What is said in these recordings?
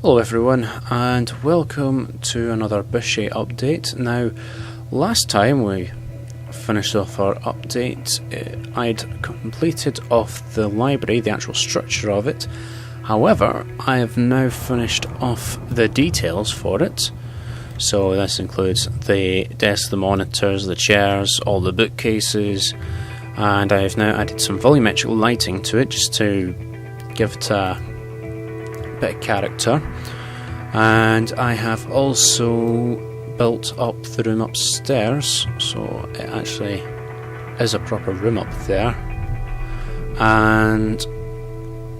Hello everyone, and welcome to another Bishy update. Now, last time we finished off our update, I'd completed off the library, the actual structure of it. However, I have now finished off the details for it. So this includes the desks, the monitors, the chairs, all the bookcases, and I have now added some volumetric lighting to it just to give it a bit of character. And I have also built up the room upstairs, so it actually is a proper room up there. And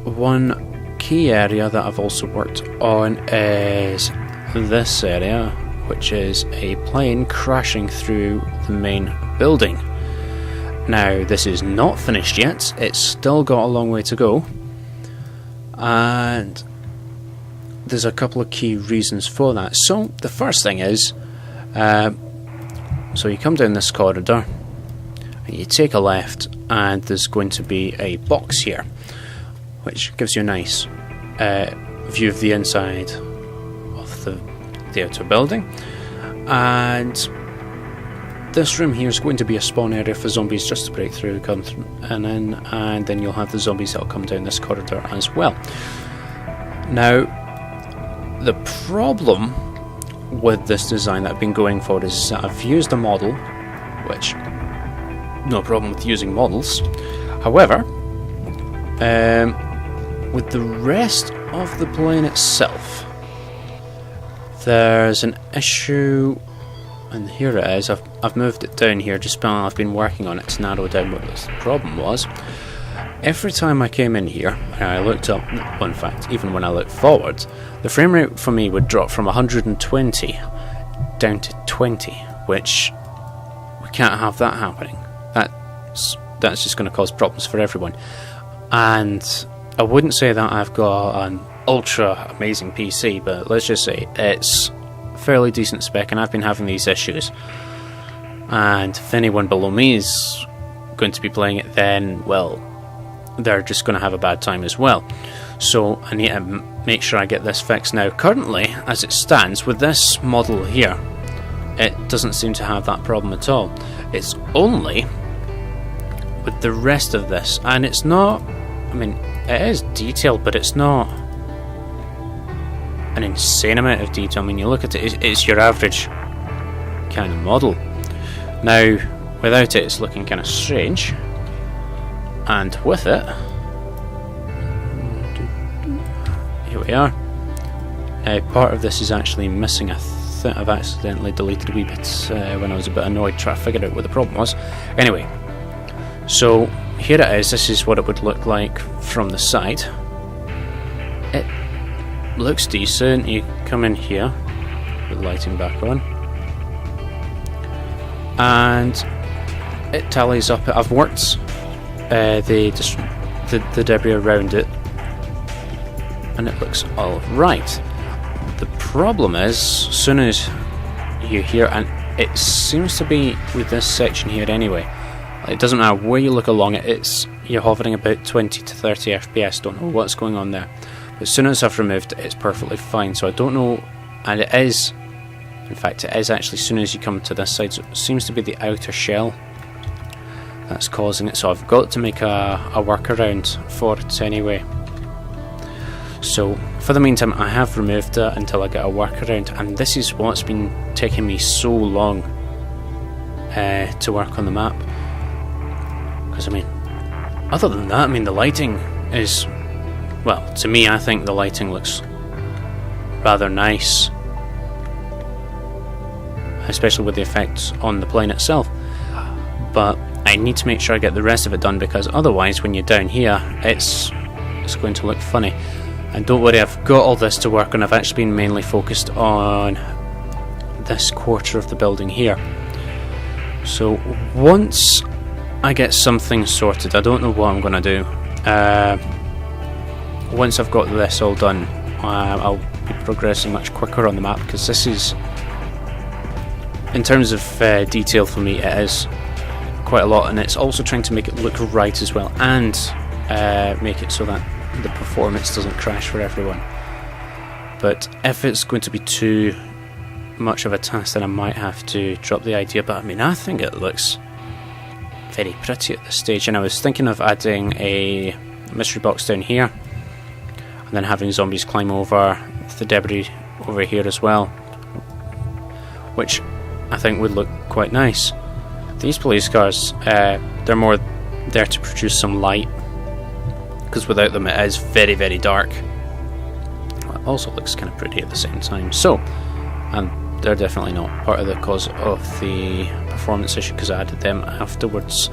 one key area that I've also worked on is this area, which is a plane crashing through the main building. Now, this is not finished yet, it's still got a long way to go, and there's a couple of key reasons for that. So the first thing is, so you come down this corridor and you take a left, and there's going to be a box here which gives you a nice view of the inside of the outer building. And this room here is going to be a spawn area for zombies just to break through, come through and in, and then you'll have the zombies that'll come down this corridor as well. Now, the problem with this design that I've been going for is that I've used a model, which, no problem with using models. However, with the rest of the plane itself, there's an issue. And here it is. I've moved it down here just while I've been working on it to narrow down what the problem was. Every time I came in here and I looked up, well, in fact, even when I looked forward, the frame rate for me would drop from 120 down to 20, which we can't have that happening. That's just going to cause problems for everyone. And I wouldn't say that I've got an ultra amazing PC, but let's just say it's fairly decent spec, and I've been having these issues. And if anyone below me is going to be playing it, then, well, they're just going to have a bad time as well. So I need to make sure I get this fixed now. Currently, as it stands, with this model here, it doesn't seem to have that problem at all. It's only with the rest of this, and it's not, I mean, it is detailed, but it's not an insane amount of detail. I mean, you look at it, it's your average kind of model. Now, without it, it's looking kind of strange, and with it, here we are. Part of this is actually missing. I think I've accidentally deleted a wee bit when I was a bit annoyed trying to figure out what the problem was. Anyway, so here it is. This is what it would look like from the side. It looks decent. You come in here with the lighting back on, and it tallies up. I've worked the debris around it, and it looks all right. The problem is, as soon as you're here, and it seems to be with this section here anyway, it doesn't matter where you look along it, you're hovering about 20 to 30 FPS. Don't know what's going on there. As soon as I've removed it, it's perfectly fine. So I don't know, and it is, in fact, it is actually, as soon as you come to this side, so it seems to be the outer shell that's causing it. So I've got to make a workaround for it anyway. So for the meantime, I have removed it until I get a workaround, and this is what's been taking me so long to work on the map. Because I mean, other than that, I mean, the lighting is, well, to me, I think the lighting looks rather nice, especially with the effects on the plane itself. But I need to make sure I get the rest of it done, because otherwise, when you're down here, it's going to look funny. And don't worry, I've got all this to work on. I've actually been mainly focused on this quarter of the building here. So once I get something sorted, I don't know what I'm going to do. Once I've got this all done, I'll be progressing much quicker on the map, because this is, in terms of detail for me, it is quite a lot, and it's also trying to make it look right as well, and make it so that the performance doesn't crash for everyone. but if it's going to be too much of a task, then I might have to drop the idea. But I mean, I think it looks very pretty at this stage, and I was thinking of adding a mystery box down here and then having zombies climb over the debris over here as well, which I think would look quite nice. These police cars, they're more there to produce some light, because without them it is very, very dark. It also looks kind of pretty at the same time. So, and they're definitely not part of the cause of the performance issue, because I added them afterwards.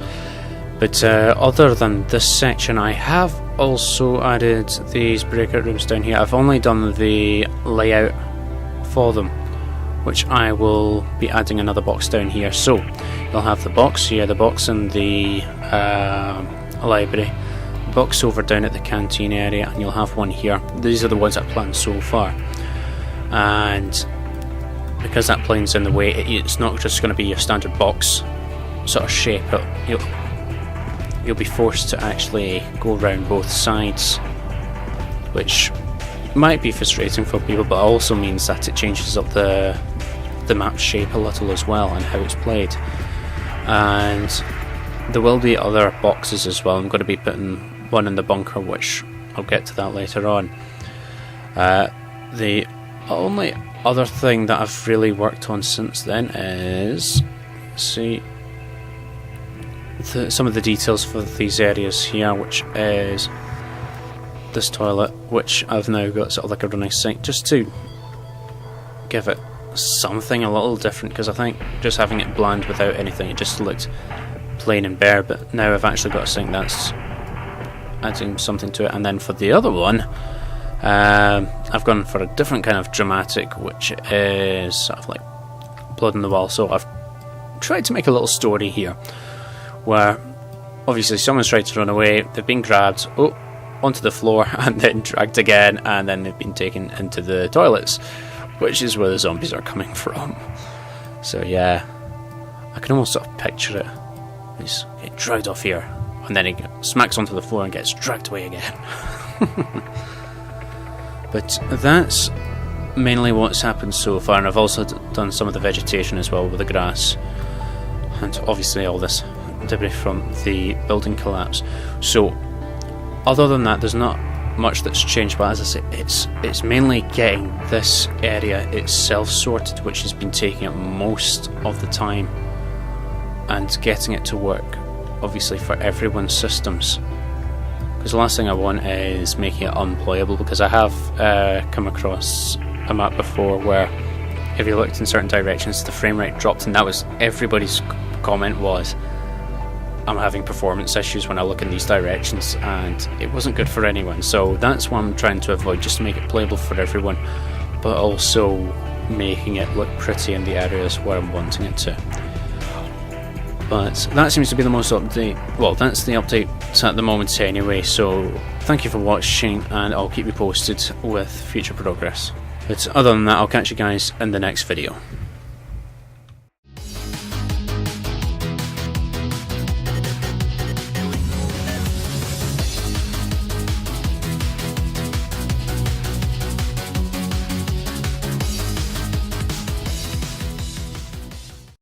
But other than this section, I have also added these breakout rooms down here. I've only done the layout for them, which I will be adding another box down here. So you'll have the box here, the box in the library, box over down at the canteen area, and you'll have one here. These are the ones I've planned so far, and because that plane's in the way, it's not just going to be your standard box sort of shape. You'll be forced to actually go around both sides, which might be frustrating for people, but also means that it changes up the map shape a little as well, and how it's played. And there will be other boxes as well. I'm going to be putting one in the bunker, which I'll get to that later on. The only other thing that I've really worked on since then is, see, some of the details for these areas here, which is this toilet, which I've now got sort of like a running sink, just to give it something a little different, because I think just having it bland without anything, it just looked plain and bare. But now I've actually got a sink that's adding something to it. And then for the other one, I've gone for a different kind of dramatic, which is sort of like blood on the wall. So I've tried to make a little story here where obviously someone's tried to run away, they've been grabbed onto the floor and then dragged again, and then they've been taken into the toilets, which is where the zombies are coming from. So yeah, I can almost sort of picture it. He's getting dragged off here, and then he smacks onto the floor and gets dragged away again. But that's mainly what's happened so far, and I've also done some of the vegetation as well with the grass, and obviously all this debris from the building collapse. So other than that, there's not much that's changed, but as I say, it's mainly getting this area itself sorted, which has been taking up most of the time, and getting it to work obviously for everyone's systems, because the last thing I want is making it unplayable, because I have come across a map before where if you looked in certain directions the frame rate dropped, and that was everybody's comment was, I'm having performance issues when I look in these directions, and it wasn't good for anyone. So that's what I'm trying to avoid, just to make it playable for everyone, but also making it look pretty in the areas where I'm wanting it to. But that seems to be the most update. Well, that's the update at the moment anyway, so thank you for watching, and I'll keep you posted with future progress. But other than that, I'll catch you guys in the next video.